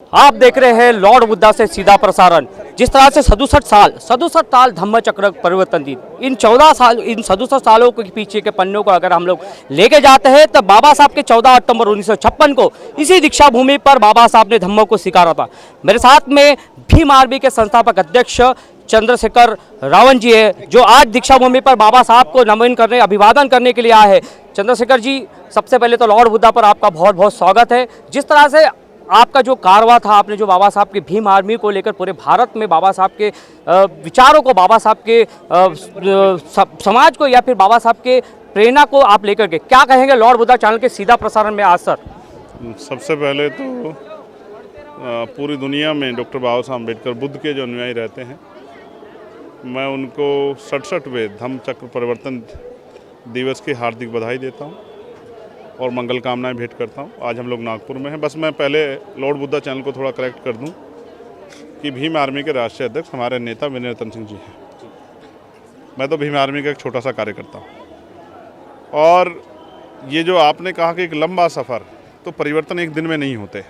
आप देख रहे हैं लॉर्ड बुद्धा से सीधा प्रसारण। जिस तरह से 67 साल धम्म चक्र परिवर्तन दिन, इन 67 सालों के पीछे के पन्नों को अगर हम लोग लेके जाते हैं तो बाबा साहब के 14 अक्टूबर 1956 को इसी दीक्षा भूमि पर बाबा साहब ने धम्म को स्वीकारा था। मेरे साथ में भीम आर्मी के संस्थापक अध्यक्ष चंद्रशेखर रावण जी है, जो आज दीक्षा भूमि पर बाबा साहब को नमन करने, अभिवादन करने के लिए आए हैं। चंद्रशेखर जी, सबसे पहले तो लॉर्ड बुद्धा पर आपका बहुत बहुत स्वागत है। जिस तरह से आपका जो कारवा था, आपने जो बाबा साहब की भीम आर्मी को लेकर पूरे भारत में बाबा साहब के विचारों को, बाबा साहब के समाज को या फिर बाबा साहब के प्रेरणा को आप लेकर के क्या कहेंगे लॉर्ड बुद्धा चैनल के सीधा प्रसारण में आज? सर, सबसे पहले तो पूरी दुनिया में डॉक्टर बाबा साहब अम्बेडकर बुद्ध के जो अनुयायी रहते हैं, मैं उनको 67वें धम्म चक्र परिवर्तन दिवस की हार्दिक बधाई देता हूं और मंगल कामनाएं भेंट करता हूं। आज हम लोग नागपुर में हैं। बस मैं पहले लॉर्ड बुद्धा चैनल को थोड़ा करेक्ट कर दूं कि भीम आर्मी के राष्ट्रीय अध्यक्ष हमारे नेता विनय रतन सिंह जी हैं। मैं तो भीम आर्मी का एक छोटा सा कार्यकर्ता हूँ। और ये जो आपने कहा कि एक लंबा सफ़र, तो परिवर्तन एक दिन में नहीं होते,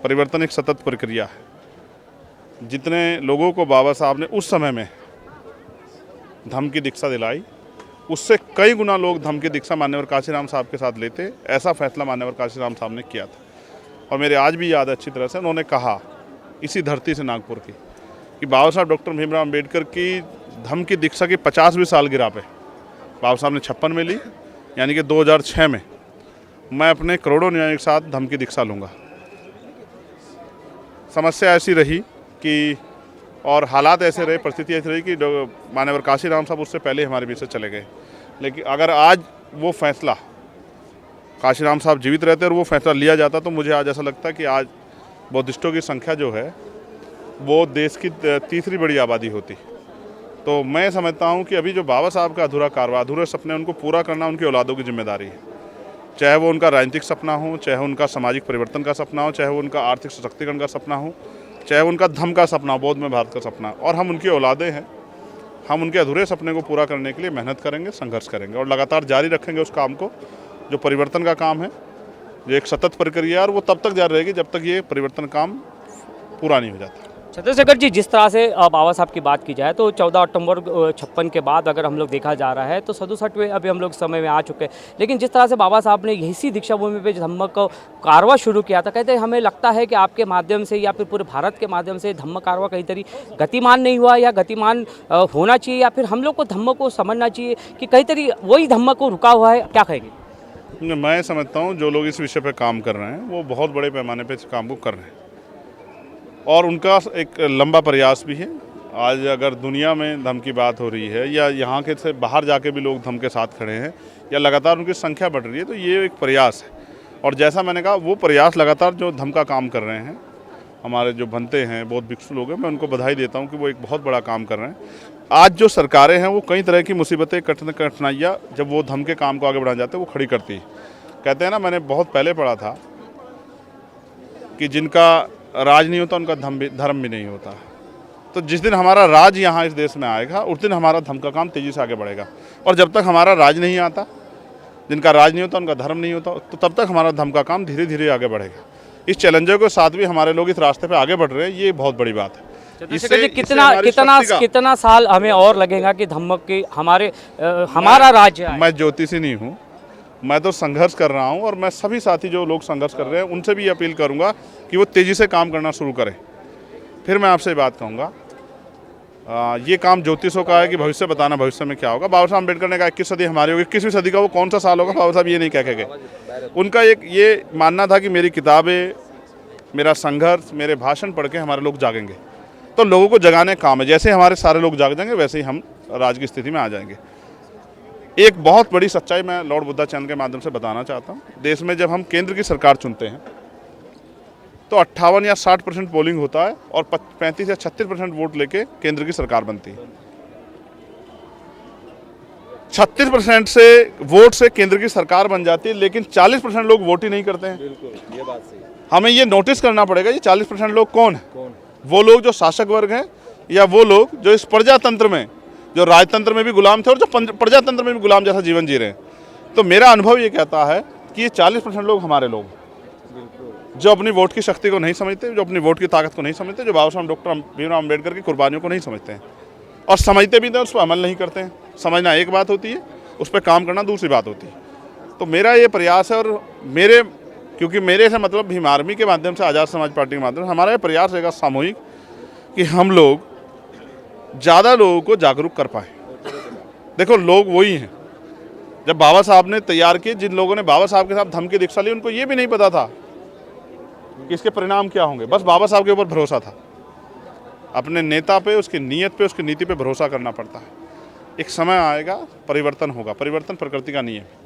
परिवर्तन एक सतत प्रक्रिया है। जितने लोगों को बाबा साहब ने उस समय में धम्म की दीक्षा दिलाई, उससे कई गुना लोग धम्म की दीक्षा मान्यवर काशीराम साहब के साथ लेते। ऐसा फैसला मान्यवर काशीराम साहब ने किया था। और मेरे आज भी याद है अच्छी तरह से, उन्होंने कहा इसी धरती से, नागपुर की, कि बाबा साहब डॉक्टर भीमराव अम्बेडकर की धम्म की दीक्षा की 50वीं सालगिरह पे बाबा साहब ने 56 में ली, यानी कि 2006 में मैं अपने करोड़ों अनुयायियों के साथ धम्म की दीक्षा लूँगा। समस्या ऐसी रही कि, और हालात ऐसे रहे, परिस्थिति ऐसी रही कि मान्यवर काशीराम साहब उससे पहले हमारे बीच से चले गए। लेकिन अगर आज वो फैसला, काशीराम साहब जीवित रहते और वो फैसला लिया जाता, तो मुझे आज ऐसा लगता है कि आज बौद्धिस्टों की संख्या जो है वो देश की तीसरी बड़ी आबादी होती। तो मैं समझता हूँ कि अभी जो बाबा साहब का अधूरा कारवा, अधूरे सपने, उनको पूरा करना उनकी औलादों की जिम्मेदारी है। चाहे वो उनका राजनीतिक सपना हो, चाहे उनका सामाजिक परिवर्तन का सपना हो, चाहे वो उनका आर्थिक सशक्तिकरण का सपना हो, चाहे उनका धम्म का सपना, बौद्ध में भारत का सपना। और हम उनकी औलादे हैं। हम उनके अधूरे सपने को पूरा करने के लिए मेहनत करेंगे, संघर्ष करेंगे और लगातार जारी रखेंगे उस काम को, जो परिवर्तन का काम है, जो एक सतत प्रक्रिया है। और वो तब तक जारी रहेगी जब तक ये परिवर्तन काम पूरा नहीं हो जाता। चंद्रशेखर जी, जिस तरह से बाबा साहब की बात की जाए तो 14 अक्टूबर 56 के बाद अगर हम लोग देखा जा रहा है तो 67वें अभी हम लोग समय में आ चुके हैं। लेकिन जिस तरह से बाबा साहब ने इसी दीक्षा भूमि पे धम्म को कारवा शुरू किया था, कहते हैं हमें लगता है कि आपके माध्यम से या फिर पूरे भारत के माध्यम से धम्म कारवा कहीं तरीके गतिमान नहीं हुआ, या गतिमान होना चाहिए, या फिर हम लोग को धम्म को समझना चाहिए कि कहीं तरीके वही धम्म को रुका हुआ है? क्या कहेंगे? मैं समझता हूँ जो लोग इस विषय पर काम कर रहे हैं वो बहुत बड़े पैमाने पर इस काम को कर रहे हैं और उनका एक लंबा प्रयास भी है। आज अगर दुनिया में धम्म की बात हो रही है, या यहाँ के से बाहर जाके भी लोग धम्म के साथ खड़े हैं, या लगातार उनकी संख्या बढ़ रही है, तो ये एक प्रयास है। और जैसा मैंने कहा, वो प्रयास लगातार जो धम्म का काम कर रहे हैं, हमारे जो बनते हैं बौद्ध भिक्षु लोग हैं, मैं उनको बधाई देता हूँ कि वो एक बहुत बड़ा काम कर रहे हैं। आज जो सरकारें हैं वो कई तरह की मुसीबतें, कठिनाइयाँ जब वो धम्म के काम को आगे बढ़ाना चाहते हैं वो खड़ी करती है। कहते हैं ना, मैंने बहुत पहले पढ़ा था कि जिनका राज नहीं होता उनका धर्म भी नहीं होता। तो जिस दिन हमारा राज यहाँ इस देश में आएगा, उस दिन हमारा धम्म का काम तेज़ी से आगे बढ़ेगा। और जब तक हमारा राज नहीं आता, जिनका राज नहीं होता, उनका धर्म नहीं होता, तो तब तक हमारा धम्म का काम धीरे धीरे आगे बढ़ेगा। इस चैलेंजों के साथ भी हमारे लोग इस रास्ते पे आगे बढ़ रहे हैं, ये बहुत बड़ी बात है। इससे कितना साल हमें और लगेगा कि धम्म के हमारा राज्य? मैं ज्योतिषी नहीं हूँ, मैं तो संघर्ष कर रहा हूँ। और मैं सभी साथी जो लोग संघर्ष कर रहे हैं उनसे भी अपील करूँगा कि वो तेज़ी से काम करना शुरू करें। फिर मैं आपसे बात कहूँगा, ये काम ज्योतिषों का है कि भविष्य बताना भविष्य में क्या होगा। बाबा साहब अम्बेडकर ने कहा 21 सदी हमारी होगी, 21वीं सदी का वो कौन सा साल होगा, बाबा साहब ये नहीं कह के गए। उनका एक ये मानना था कि मेरी किताबें, मेरा संघर्ष, मेरे भाषण पढ़ के हमारे लोग जागेंगे। तो लोगों को जगाने का काम है। जैसे हमारे सारे लोग जाग जाएंगे, वैसे ही हम राज की स्थिति में आ जाएंगे। एक बहुत बड़ी सच्चाई मैं लॉर्ड बुद्धा चैनल के माध्यम से बताना चाहता हूँ। देश में जब हम केंद्र की सरकार चुनते हैं तो 58 या 60% पोलिंग होता है और 35 या 36% वोट लेके केंद्र की सरकार बनती है। 36% से वोट से केंद्र की सरकार बन जाती है, लेकिन 40% लोग वोट ही नहीं करते हैं। बिल्कुल, ये बात सही। हमें ये नोटिस करना पड़ेगा, ये 40% लोग कौन है? वो लोग जो शासक वर्ग हैं, या वो लोग जो इस प्रजातंत्र में, जो राजतंत्र में भी गुलाम थे और जो प्रजातंत्र में भी गुलाम जैसा जीवन जी रहे हैं। तो मेरा अनुभव ये कहता है कि ये 40% लोग हमारे लोग, जो अपनी वोट की शक्ति को नहीं समझते, जो अपनी वोट की ताकत को नहीं समझते, जो बाबा साहब डॉक्टर भीमराव अम्बेडकर की कुर्बानियों को नहीं समझते हैं और समझते भी थे उस पर अमल नहीं करते हैं। समझना एक बात होती है, उस पर काम करना दूसरी बात होती है। तो मेरा ये प्रयास है, और क्योंकि मेरे से मतलब भीम आर्मी के माध्यम से, आज़ाद समाज पार्टी के माध्यम से हमारा ये प्रयास रहेगा सामूहिक कि हम लोग ज़्यादा लोगों को जागरूक कर पाए। देखो, लोग वही हैं जब बाबा साहब ने तैयार किए, जिन लोगों ने बाबा साहब के साथ धम्म की दीक्षा ली, उनको ये भी नहीं पता था कि इसके परिणाम क्या होंगे। बस बाबा साहब के ऊपर भरोसा था। अपने नेता पे, उसकी नीयत पे, उसकी नीति पे भरोसा करना पड़ता है। एक समय आएगा, परिवर्तन होगा। परिवर्तन प्रकृति का नियम है।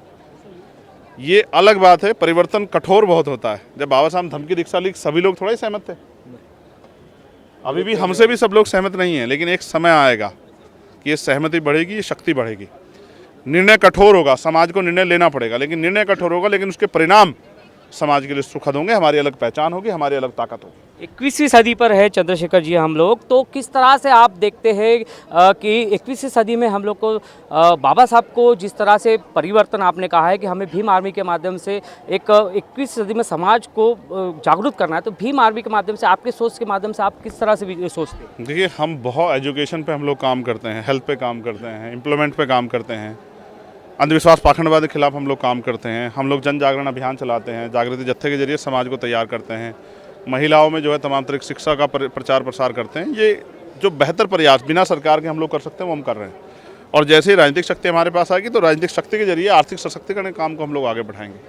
ये अलग बात है, परिवर्तन कठोर बहुत होता है। जब बाबा साहब धम्म की दीक्षा ली, सभी लोग थोड़ा ही सहमत थे। अभी भी हमसे भी सब लोग सहमत नहीं हैं, लेकिन एक समय आएगा कि ये सहमति बढ़ेगी, ये शक्ति बढ़ेगी। निर्णय कठोर होगा, समाज को निर्णय लेना पड़ेगा, लेकिन निर्णय कठोर होगा, लेकिन उसके परिणाम समाज के लिए सुखद होंगे। हमारी अलग पहचान होगी, हमारी अलग ताकत होगी। 21वीं सदी पर है चंद्रशेखर जी हम लोग, तो किस तरह से आप देखते हैं कि 21वीं सदी में हम लोग को बाबा साहब को जिस तरह से परिवर्तन आपने कहा है कि हमें भीम आर्मी के माध्यम से एक 21वीं सदी में समाज को जागरूक करना है, तो भीम आर्मी के माध्यम से, आपकी सोच के माध्यम से आप किस तरह से सोचते हैं? देखिए, हम बहुत एजुकेशन पे हम लोग काम करते हैं, हेल्थ पे काम करते हैं, एम्प्लॉयमेंट पे काम करते हैं, अंधविश्वास पाखंडवाद के खिलाफ हम लोग काम करते हैं। हम लोग जन जागरण अभियान चलाते हैं, जागृति जत्थे के जरिए समाज को तैयार करते हैं। महिलाओं में जो है तमाम तरह की शिक्षा का प्रचार प्रसार करते हैं। ये जो बेहतर प्रयास बिना सरकार के हम लोग कर सकते हैं, वो हम कर रहे हैं। और जैसे ही राजनीतिक शक्ति हमारे पास आएगी, तो राजनीतिक शक्ति के जरिए आर्थिक सशक्तिकरण के काम को हम लोग आगे बढ़ाएंगे।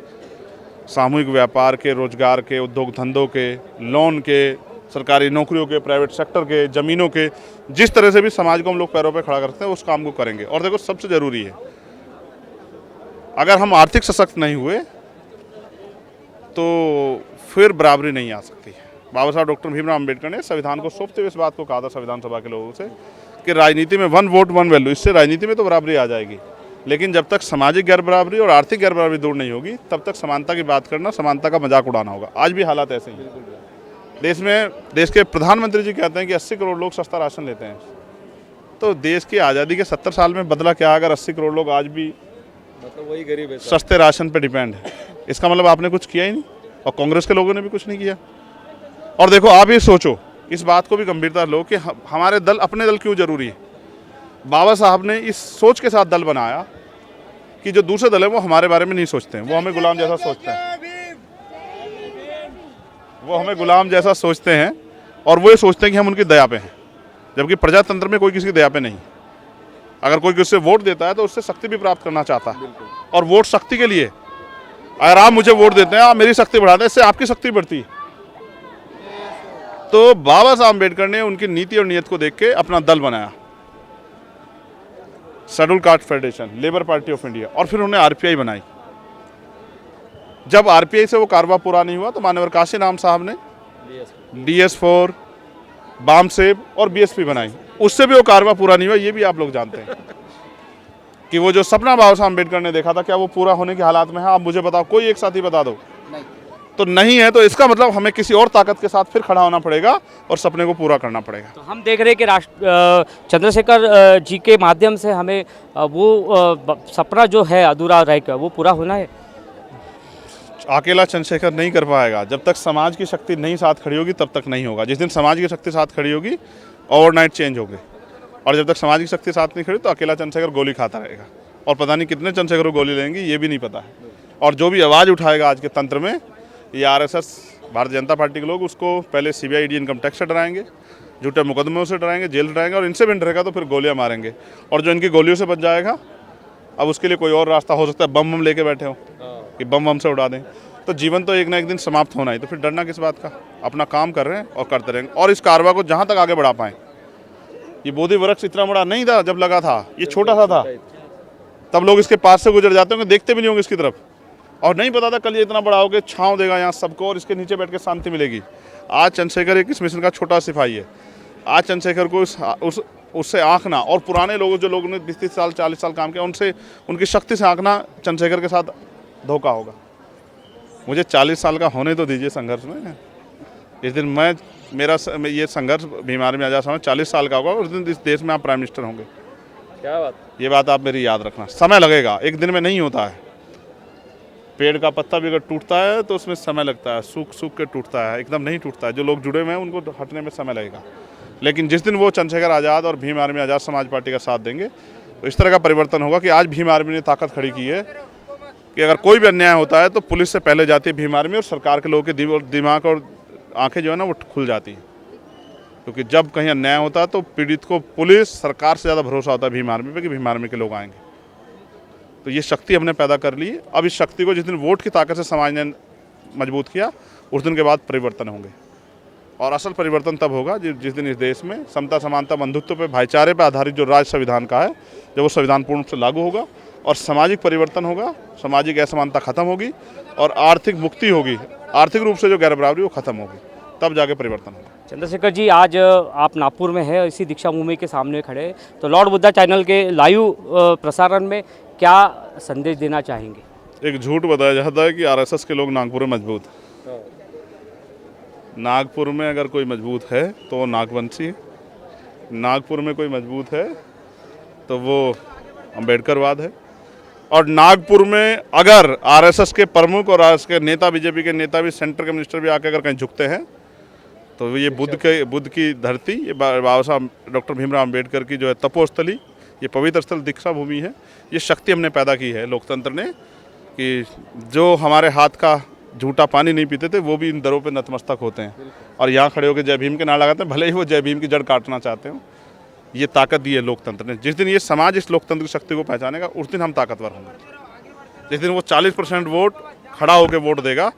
सामूहिक व्यापार के, रोजगार के, उद्योग धंधों के, लोन के, सरकारी नौकरियों के, प्राइवेट सेक्टर के, ज़मीनों के, जिस तरह से भी समाज को हम लोग पैरों पर खड़ा करते हैं, उस काम को करेंगे। और देखो, सबसे ज़रूरी है, अगर हम आर्थिक सशक्त नहीं हुए तो फिर बराबरी नहीं आ सकती है। बाबा साहब डॉक्टर भीमराव अम्बेडकर ने संविधान को सौंपते हुए इस बात को कहा था संविधान सभा के लोगों से कि राजनीति में 1 वोट 1 वैल्यू, इससे राजनीति में तो बराबरी आ जाएगी, लेकिन जब तक सामाजिक गैर बराबरी और आर्थिक गैर बराबरी दूर नहीं होगी, तब तक समानता की बात करना, समानता का मजाक उड़ाना होगा। आज भी हालात ऐसे ही हैं। देश के प्रधानमंत्री जी कहते हैं कि 80 करोड़ लोग सस्ता राशन लेते हैं। तो देश की आज़ादी के 70 साल में बदला क्या अगर 80 करोड़ लोग आज भी मतलब वही गरीब है, सस्ते राशन पे डिपेंड है? इसका मतलब आपने कुछ किया ही नहीं, और कांग्रेस के लोगों ने भी कुछ नहीं किया। और देखो, आप ये सोचो, इस बात को भी गंभीरता लो कि हमारे दल, अपने दल क्यों जरूरी है। बाबा साहब ने इस सोच के साथ दल बनाया कि जो दूसरे दल है वो हमारे बारे में नहीं सोचते हैं, वो हमें गुलाम जैसा सोचते हैं, वो हमें गुलाम जैसा सोचते हैं, और वो ये सोचते हैं कि हम उनकी दया पे हैं, जबकि प्रजातंत्र में कोई किसी की दया पे नहीं। अगर कोई किससे वोट देता है तो उससे शक्ति भी प्राप्त करना चाहता है, और वोट शक्ति के लिए। अगर आप मुझे वोट देते हैं, आप मेरी शक्ति बढ़ाते हैं, इससे आपकी शक्ति बढ़ती है। तो बाबा साहब अम्बेडकर ने उनकी नीति और नीयत को देख के अपना दल बनाया, schedule caste federation, labour party of India, और फिर उन्होंने आरपीआई बनाई। जब आरपीआई से वो कारवा पूरा नहीं हुआ, तो मान्यवर काशीराम साहब ने DS4, बामसेब और बीएसपी बनाई। उससे भी वो कारवा पूरा नहीं हुआ, ये भी आप लोग जानते हैं कि वो जो सपना बाबा साहब अम्बेडकर ने देखा था, क्या वो पूरा होने के हालात में है? आप मुझे बताओ, कोई एक साथी बता दो। नहीं। तो नहीं है, तो इसका मतलब हमें किसी और ताकत के साथ फिर खड़ा होना पड़ेगा और सपने को पूरा करना पड़ेगा। तो हम देख रहे हैं कि चंद्रशेखर जी के माध्यम से हमें वो सपना जो है अधूरा रह गया, वो पूरा होना है। अकेला चंद्रशेखर नहीं कर पाएगा। जब तक समाज की शक्ति नहीं साथ खड़ी होगी, तब तक नहीं होगा। जिस दिन समाज की शक्ति साथ खड़ी होगी, ओवरनाइट चेंज होंगे। और जब तक समाज की शक्ति साथ नहीं खड़ी, तो अकेला चंद्रशेखर गोली खाता रहेगा, और पता नहीं कितने चंद्रशेखर गोली लेंगे, ये भी नहीं पता है। और जो भी आवाज़ उठाएगा आज के तंत्र में, ये RSS, भारतीय जनता पार्टी के लोग, उसको पहले CBI ED इनकम टैक्स से डराएंगे, झूठे मुकदमों से डराएंगे, जेल डराएंगे, और इनसे भी डरेगा तो फिर गोलियां मारेंगे। और जो इनकी गोलियों से बच जाएगा, अब उसके लिए कोई और रास्ता हो सकता है, बम लेके बैठे हो कि बम से उड़ा दें। तो जीवन तो एक ना एक दिन समाप्त होना ही, तो फिर डरना किस बात का? अपना काम कर रहे हैं और करते रहेंगे, और इस कारवा को जहाँ तक आगे बढ़ा पाएँ। ये बोधि वृक्ष इतना बड़ा नहीं था जब लगा था, ये छोटा सा था। तब लोग इसके पास से गुजर जाते होंगे, देखते भी नहीं होंगे इसकी तरफ, और नहीं पता था कल ये इतना बड़ा हो गया, छाँव देगा यहाँ सबको, और इसके नीचे बैठ के शांति मिलेगी। आज चंद्रशेखर एक इस मिशन का छोटा सिपाही है। आज चंद्रशेखर को उससे आंकना, और पुराने लोगों, जो लोगों ने 20-30 साल 40 साल काम किया, उनसे, उनकी शक्ति से आंकना चंद्रशेखर के साथ धोखा होगा। मुझे 40 साल का होने तो दीजिए संघर्ष में। इस दिन मेरा ये संघर्ष भीम आर्मी आज़ाद समाज 40 साल का होगा, उस दिन इस देश में आप प्राइम मिनिस्टर होंगे। क्या बात? ये बात आप मेरी याद रखना। समय लगेगा, एक दिन में नहीं होता है। पेड़ का पत्ता भी अगर टूटता है तो उसमें समय लगता है, सूख सूख के टूटता है, एकदम नहीं टूटता है। जो लोग जुड़े हुए हैं उनको हटने में समय लगेगा, लेकिन जिस दिन वो चंद्रशेखर आज़ाद और भीम आर्मी आज़ाद समाज पार्टी का साथ देंगे तो इस तरह का परिवर्तन होगा कि आज भीम आर्मी ने ताकत खड़ी की है कि अगर कोई भी अन्याय होता है तो पुलिस से पहले जाती है भीम आर्मी, और सरकार के लोगों के दिमाग और आंखें जो है ना वो खुल जाती हैं। क्योंकि जब कहीं अन्याय होता है तो पीड़ित को पुलिस सरकार से ज़्यादा भरोसा होता है भीम आर्मी पे कि भीम आर्मी के लोग आएंगे। तो ये शक्ति हमने पैदा कर ली है। अब इस शक्ति को जिस दिन वोट की ताकत से समाज ने मजबूत किया उस दिन के बाद परिवर्तन होंगे, और असल परिवर्तन तब होगा जिस दिन इस देश में समता, समानता, बंधुत्व पे, भाईचारे पे आधारित जो राज्य संविधान का है, जब वो संविधान पूर्ण रूप से लागू होगा और सामाजिक परिवर्तन होगा, सामाजिक असमानता खत्म होगी और आर्थिक मुक्ति होगी, आर्थिक रूप से जो गैर बराबरी वो खत्म होगी, तब जाके परिवर्तन होगा। चंद्रशेखर जी, आज आप नागपुर में हैं, इसी दीक्षा भूमि के सामने खड़े हैं, तो लॉर्ड बुद्धा चैनल के लाइव प्रसारण में क्या संदेश देना चाहेंगे? एक झूठ बताया जाता है कि आरएसएस के लोग नागपुर में मजबूत हैं। नागपुर में अगर कोई मजबूत है तो वो नागवंशी है, नागपुर में कोई मजबूत है तो वो अम्बेडकरवाद है, और नागपुर में अगर आरएसएस के प्रमुख और आरएसएस के नेता, बीजेपी के नेता भी, सेंटर के मिनिस्टर भी आके अगर कहीं झुकते हैं तो ये बुद्ध की धरती, ये बाबा साहब डॉक्टर भीमराव अम्बेडकर की जो है तपोस्थली, ये पवित्र स्थल दीक्षा भूमि है। ये शक्ति हमने पैदा की है लोकतंत्र ने कि जो हमारे हाथ का झूठा पानी नहीं पीते थे वो भी इन दरों पे नतमस्तक होते हैं, और यहाँ खड़े होकर जय भीम के नारा लगाते हैं, भले ही वो जय भीम की जड़ काटना चाहते हो। ये ताकत दी है लोकतंत्र ने। जिस दिन ये समाज इस लोकतंत्र की शक्ति को पहचानेगा उस दिन हम ताकतवर होंगे। जिस दिन वो 40% वोट खड़ा होकर वोट देगा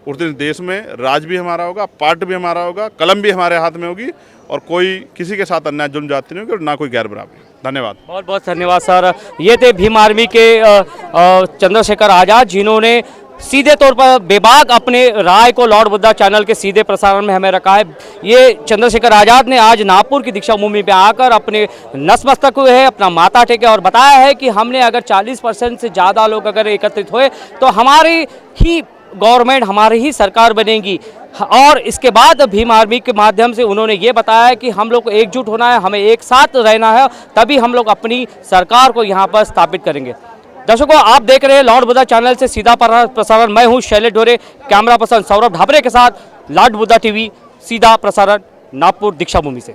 उस दिन देश में राज भी हमारा होगा, पार्ट भी हमारा होगा, कलम भी हमारे हाथ में होगी, और कोई किसी के साथ अन्याय जुल्म जाति नहीं होगी और ना कोई गैर बराबरी। धन्यवाद। बहुत बहुत धन्यवाद सर। ये थे भीम आर्मी के चंद्रशेखर आज़ाद, जिन्होंने सीधे तौर पर बेबाक अपने राय को लॉर्ड बुद्धा चैनल के सीधे प्रसारण में हमें रखा है। ये चंद्रशेखर आज़ाद ने आज नागपुर की दीक्षा भूमि पे आकर अपने नतमस्तक हुए हैं, अपना माथा टेके और बताया है कि हमने अगर 40% से ज़्यादा लोग अगर एकत्रित हुए तो हमारी ही गवर्नमेंट, हमारी ही सरकार बनेगी। और इसके बाद भीम आर्मी के माध्यम से उन्होंने ये बताया कि हम लोग को एकजुट होना है, हमें एक साथ रहना है, तभी हम लोग अपनी सरकार को यहाँ पर स्थापित करेंगे। दर्शकों, आप देख रहे हैं लॉर्ड बुद्धा चैनल से सीधा प्रसारण। मैं हूँ शैलेश ढोरे, कैमरा पर्सन सौरभ ढाबरे के साथ लॉर्ड बुद्धा टीवी सीधा प्रसारण नागपुर दीक्षा भूमि से।